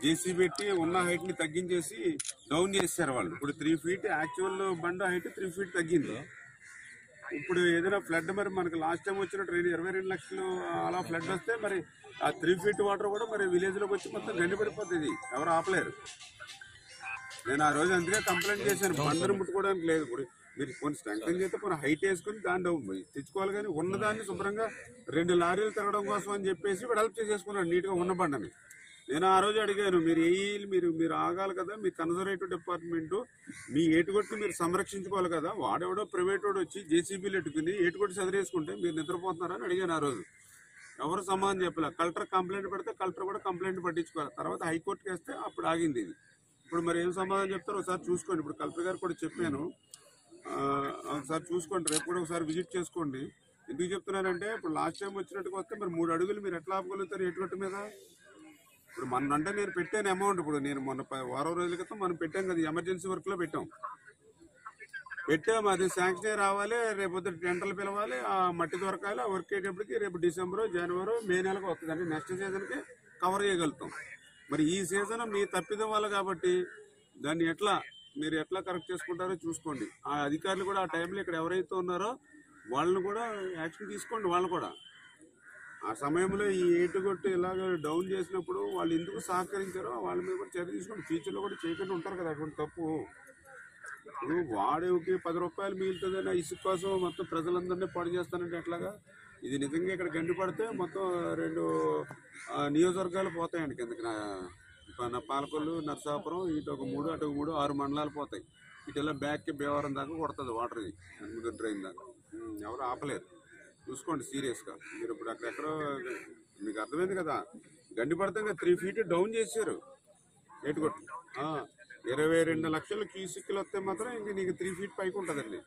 జేసీ పెట్టి ఉన్న హైట్ ని తగ్గించేసి డౌన్ చేశారు వాళ్ళు. ఇప్పుడు 3 feet యాక్చువల్ బండ హైట్ 3 feet తగ్గింది. ఇప్పుడు ఏదైనా ఫ్లడ్ మరి మనకి లాస్ట్ టైం వచ్చినట్టు 22 లక్షలు అలా ఫ్లడ్ వస్తే మరి ఆ 3 feet వాటర్ కూడా మరి విలేజ్ లోకి వచ్చి మొత్తం గండిపడిపోతుంది. ఎవరు ఆపలేరు. నేను ఆ రోజు అందుకే కంప్లైంట్ చేశాను, బండను ముట్టుకోవడానికి లేదు. ఇప్పుడు మీరు కొన్ని స్ట్రెంగ్ చేస్తే కొన్ని హైట్ వేసుకుని దాన్ని తెచ్చుకోవాలి, కానీ ఉన్నదాన్ని శుభ్రంగా 2 లారీలు తిరగడం కోసం అని చెప్పేసి వెడల్ప్ చేసేసుకున్నాడు నీట్గా ఉన్న బండని. నేను ఆ రోజు అడిగాను, మీరు ఆగాలి కదా, మీ కన్జర్వేటివ్ డిపార్ట్మెంట్ మీ ఏటుగొట్టు మీరు సంరక్షించుకోవాలి కదా. వాడెవడో ప్రైవేట్ వాడు వచ్చి జేసీబీలు ఎట్టుకుని ఏటుగొట్టు చదివేసుకుంటే మీరు నిద్రపోతున్నారని అడిగాను ఆ రోజు. ఎవరు సమాధానం చెప్పలే. కలెక్టర్ కంప్లైంట్ పెడితే కలెక్టర్ కూడా కంప్లైంట్ పట్టించుకోవాలి. తర్వాత హైకోర్టుకి వేస్తే అప్పుడు ఆగింది ఇది. ఇప్పుడు మరి ఏం సమాధానం చెప్తారో ఒకసారి చూసుకోండి. ఇప్పుడు కలెక్టర్ గారు కూడా చెప్పాను, ఒకసారి చూసుకోండి, రేపు కూడా ఒకసారి విజిట్ చేసుకోండి. ఎందుకు చెప్తున్నానంటే ఇప్పుడు లాస్ట్ టైం వచ్చినట్టుగా వస్తే మరి 3 అడుగులు మీరు ఎట్లా ఆపగలుగుతారు ఏటుగట్టు మీద? ఇప్పుడు అంటే నేను పెట్టాను అమౌంట్. ఇప్పుడు నేను మొన్న వారం రోజుల క్రితం మనం పెట్టాం కదా, ఎమర్జెన్సీ వర్క్ లో పెట్టాం. అది శాంక్షన్ రావాలి, రేపు టెంటర్లు పిలవాలి, ఆ మట్టి దొరకాలి. ఆ వర్క్ అయ్యేటప్పటికి రేపు డిసెంబర్, జనవరి, మే నెలకు వస్తుంది. అంటే నెక్స్ట్ సీజన్ కి కవర్ చేయగలుగుతాం. మరి ఈ సీజన్ మీ తప్పిదం వల్ల కాబట్టి దాన్ని మీరు ఎట్లా కరెక్ట్ చేసుకుంటారో చూసుకోండి. ఆ అధికారులు కూడా ఆ టైంలో ఇక్కడ ఎవరైతే ఉన్నారో వాళ్ళని కూడా యాక్షన్ తీసుకోండి. వాళ్ళు కూడా ఆ సమయంలో ఈ ఏటుగొట్టు ఇలాగ డౌన్ చేసినప్పుడు వాళ్ళు ఎందుకు సహకరించారో వాళ్ళ మీద కూడా చర్య తీసుకోండి. ఫ్యూచర్లో కూడా చేయకుండా ఉంటారు కదా అటువంటి తప్పు. ఇప్పుడు వాడేకి 10 రూపాయలు మిగులుతుందని ఇసుక కోసం మొత్తం ప్రజలందరినీ పాడు చేస్తానంటే ఎట్లాగా? ఇది నిజంగా ఇక్కడ గండి పడితే మొత్తం 2 నియోజకవర్గాలు పోతాయండి కిందకి. పాలకొల్లు, నరసాపురం, ఇటు ఒక 3, అటు 3, 6 మండలాలు పోతాయి. ఇటు ఇలా బ్యాక్కి బేవరం దాకా కొడుతుంది వాటర్, ఇది డ్రైన్ దాకా. ఎవరు ఆపలేరు. చూసుకోండి సీరియస్గా. మీరు ఇప్పుడు అక్కడెక్కడో మీకు అర్థమైంది కదా, గండి పడితే 3 feet డౌన్ చేశారు ఏటుకొట్టు. 22 లక్షల క్యూసిక్లు వస్తే మాత్రం ఇంక నీకు 3 feet పైకి ఉంటుందండి.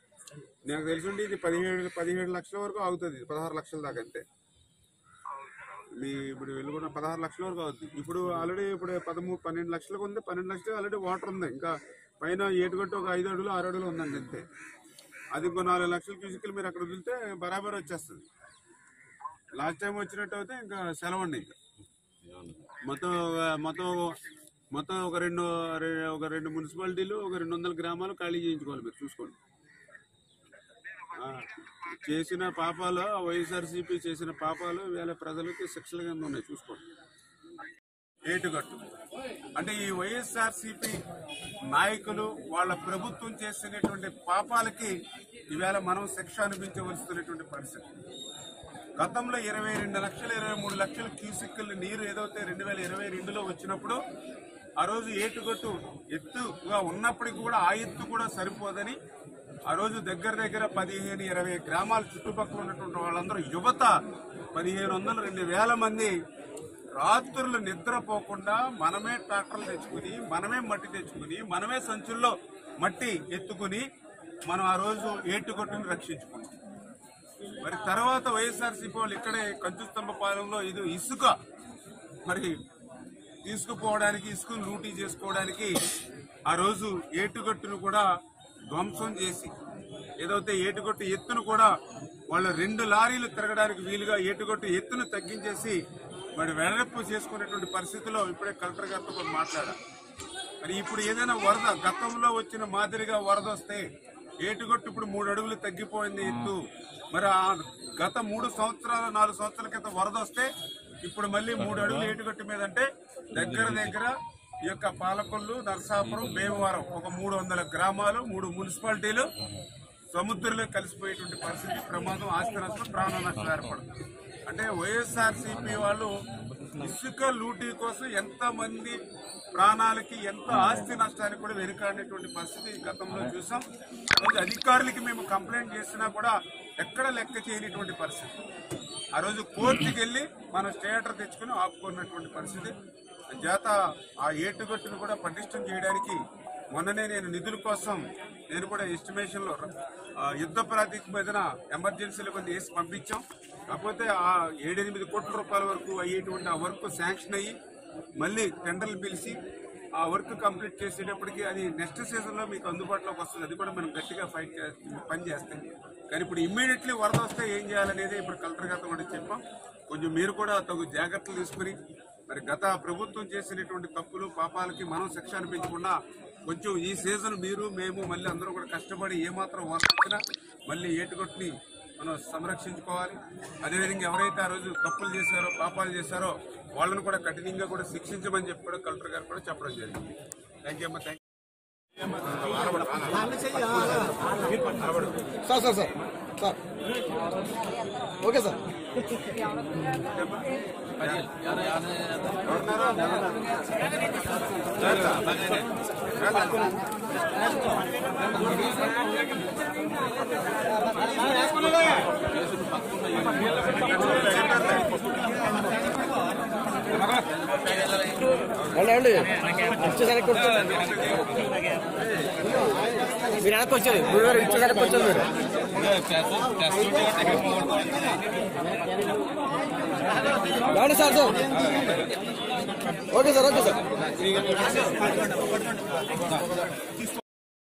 నాకు తెలిసిండి ఇది 17 లక్షల వరకు అవుతుంది, 16 లక్షల దాకా అంతే. ఇప్పుడు వెళ్ళుకున్న 16 లక్షల వరకు అవుతుంది. ఇప్పుడు ఆల్రెడీ 12 లక్షలకు ఉంది. 12 లక్షలు ఆల్రెడీ వాటర్ ఉంది. ఇంకా పైన ఏటుగట్టు ఒక 5 అడుగులు 6 అడుగులు ఉందండి అంతే. అది ఇంకో 4 లక్షల క్యూసిక్లు మీరు అక్కడ వదిలితే బరాబర్ వచ్చేస్తుంది. లాస్ట్ టైం వచ్చినట్టు అయితే ఇంకా సెలవండి. ఇంకా మొత్తం ఒక రెండు మున్సిపాలిటీలు, ఒక 200 గ్రామాలు ఖాళీ చేయించుకోవాలి. మీరు చూసుకోండి. చేసిన పాపాలు, వైఎస్ఆర్సీపీ చేసిన పాపాలు వేల ప్రజలకి శిక్షల కింద ఉన్నాయి. చూసుకోండి. ఏటుగట్టు అంటే ఈ వైఎస్ఆర్సీపీ నాయకులు వాళ్ళ ప్రభుత్వం చేసినటువంటి పాపాలకి ఈవేళ మనం శిక్ష అనిపించవలసినటువంటి పరిస్థితి. గతంలో 22 లక్షలు 23 లక్షల క్యూసిక్ల నీరు ఏదైతే 2022లో వచ్చినప్పుడు ఆ రోజు ఏటుగట్టు ఎత్తుగా ఉన్నప్పటికీ కూడా ఆ ఎత్తు కూడా సరిపోదని ఆ రోజు దగ్గర 15-20 గ్రామాల చుట్టుపక్కల ఉన్నటువంటి వాళ్ళందరూ యువత 1500-2000 మంది రాత్రులు నిద్రపోకుండా మనమే ట్రాక్టర్లు తెచ్చుకుని, మనమే మట్టి తెచ్చుకుని, మనమే సంచుల్లో మట్టి ఎత్తుకుని మనం ఆ రోజు ఏటుగట్టుని రక్షించుకున్నాం. మరి తర్వాత వైఎస్ఆర్సీపీ వాళ్ళు ఇక్కడే కంచుస్తంభపాలెంలో ఇది ఇసుక మరి తీసుకుపోవడానికి, ఇసుకను లూటీ చేసుకోవడానికి ఆ రోజు ఏటుగట్టును కూడా ధ్వంసం చేసి, ఏదైతే ఏటుగట్టు ఎత్తును కూడా వాళ్ళు 2 లారీలు తిరగడానికి వీలుగా ఏటుగట్టు ఎత్తును తగ్గించేసి మరి వెడల్పు చేసుకునేటువంటి పరిస్థితిలో ఇప్పుడే కలెక్టర్ గారితో కూడా మాట్లాడారు. మరి ఇప్పుడు ఏదైనా వరద గతంలో వచ్చిన మాదిరిగా వరద వస్తే ఏటుగట్టు ఇప్పుడు 3 అడుగులు తగ్గిపోయింది ఎత్తు. మరి ఆ గత 3 సంవత్సరాలు 4 సంవత్సరాల క్రితం వరద వస్తే ఇప్పుడు మళ్ళీ 3 అడుగులు ఏటుగట్టు మీద అంటే దగ్గర ఈ యొక్క పాలకొల్లు, నరసాపురం, భీమవరం ఒక 300 గ్రామాలు, 3 మున్సిపాలిటీలు సముద్రంలో కలిసిపోయేటువంటి పరిస్థితి, ప్రమాదం, ఆస్తి నష్టం, ప్రాణ నష్టం ఏర్పడుతుంది. అంటే వైఎస్ఆర్సీపీ వాళ్ళు ఇసుక లూటీ కోసం ఎంతమంది ప్రాణాలకి, ఎంత ఆస్తి నష్టానికి కూడా వెనుకాడినటువంటి పరిస్థితి గతంలో చూసాం. రోజు అధికారులకి మేము కంప్లైంట్ చేసినా కూడా ఎక్కడ లెక్క చేయనటువంటి పరిస్థితి. ఆ రోజు కోర్టుకి వెళ్లి మన స్టేటర్ తెచ్చుకుని ఆపుకున్నటువంటి పరిస్థితి. చేత ఆ ఏటుగట్టును కూడా పటిష్టం చేయడానికి మొన్ననే నేను నిధుల కోసం నేను కూడా ఎస్టిమేషన్ లో యుద్ధ ప్రాతిపదిక మీదన ఎమర్జెన్సీలో కొన్ని వేసి పంపించాం. కాకపోతే ఆ 7-8 కోట్ల రూపాయల వరకు అయ్యేటువంటి ఆ వర్క్ శాంక్షన్ అయ్యి మళ్ళీ టెండర్లు పిలిచి ఆ వర్క్ కంప్లీట్ చేసేటప్పటికి అది నెక్స్ట్ సీజన్ లో మీకు అందుబాటులోకి వస్తుంది. అది కూడా మనం గట్టిగా పని చేస్తాం. కానీ ఇప్పుడు ఇమ్మీడియట్లీ వరద వస్తే ఏం చేయాలనేది ఇప్పుడు కలెక్టర్ గారితో కూడా చెప్పాం. కొంచెం మీరు కూడా తగు జాగ్రత్తలు తీసుకుని మరి గత ప్రభుత్వం చేసినటువంటి తప్పులు పాపాలకి మనం శిక్ష అనిపించకుండా కొంచెం ఈ సీజన్ మీరు మేము మళ్ళీ అందరూ కూడా కష్టపడి ఏమాత్రం వరద వచ్చినా మళ్ళీ ఏటుగొట్టుని మనం సంరక్షించుకోవాలి. అదేవిధంగా ఎవరైతే ఆ రోజు తప్పులు చేశారో పాపాలు చేశారో వాళ్ళను కూడా కఠినంగా కూడా శిక్షించమని చెప్పి కూడా కలెక్టర్ గారు కూడా చెప్పడం జరిగింది. థ్యాంక్ యూ అమ్మా. Thank sir sir sir sir okay sir. అండి ఇచ్చేసరికి మీరు వెనక్కి వచ్చారు గురువారు ఇచ్చేసరికి వచ్చారు మీరు. రాండి sir sir. Okay sir okay sir.